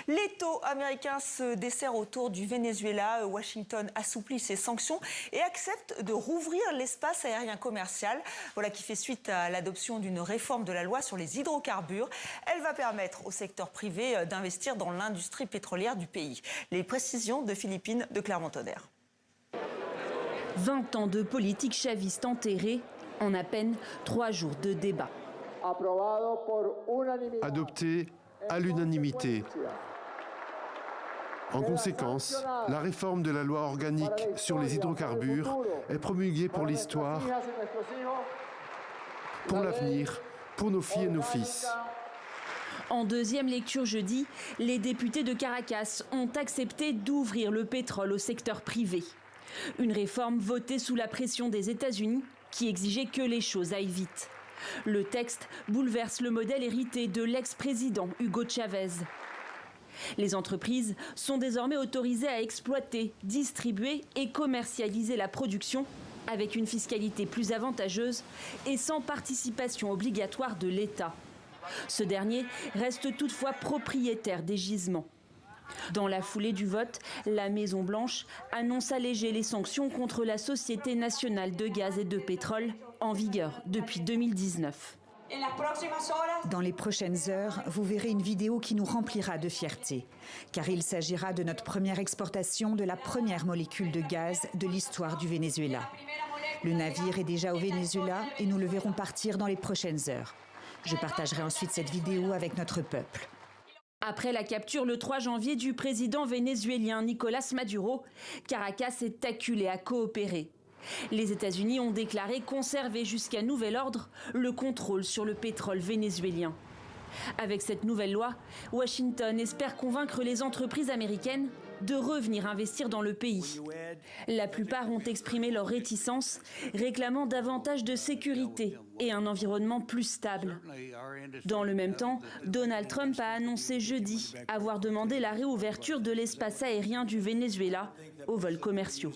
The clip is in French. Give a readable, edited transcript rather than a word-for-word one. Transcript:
L'étau américain se dessert autour du Venezuela. Washington assouplit ses sanctions et accepte de rouvrir l'espace aérien commercial. Voilà qui fait suite à l'adoption d'une réforme de la loi sur les hydrocarbures. Elle va permettre au secteur privé d'investir dans l'industrie pétrolière du pays. Les précisions de Philippine de Clermont-Tonnerre. 20 ans de politique chaviste enterrée en à peine 3 jours de débat. Adopté à l'unanimité. En conséquence, la réforme de la loi organique sur les hydrocarbures est promulguée pour l'histoire, pour l'avenir, pour nos filles et nos fils. En deuxième lecture jeudi, les députés de Caracas ont accepté d'ouvrir le pétrole au secteur privé. Une réforme votée sous la pression des États-Unis qui exigeait que les choses aillent vite. Le texte bouleverse le modèle hérité de l'ex-président Hugo Chavez. Les entreprises sont désormais autorisées à exploiter, distribuer et commercialiser la production avec une fiscalité plus avantageuse et sans participation obligatoire de l'État. Ce dernier reste toutefois propriétaire des gisements. Dans la foulée du vote, la Maison-Blanche annonce alléger les sanctions contre la Société nationale de gaz et de pétrole, en vigueur depuis 2019. Dans les prochaines heures, vous verrez une vidéo qui nous remplira de fierté, car il s'agira de notre première exportation de la première molécule de gaz de l'histoire du Venezuela. Le navire est déjà au Venezuela et nous le verrons partir dans les prochaines heures. Je partagerai ensuite cette vidéo avec notre peuple. Après la capture le 3 janvier du président vénézuélien Nicolás Maduro, Caracas est acculé à coopérer. Les États-Unis ont déclaré conserver jusqu'à nouvel ordre le contrôle sur le pétrole vénézuélien. Avec cette nouvelle loi, Washington espère convaincre les entreprises américaines de revenir investir dans le pays. La plupart ont exprimé leur réticence, réclamant davantage de sécurité et un environnement plus stable. Dans le même temps, Donald Trump a annoncé jeudi avoir demandé la réouverture de l'espace aérien du Venezuela aux vols commerciaux.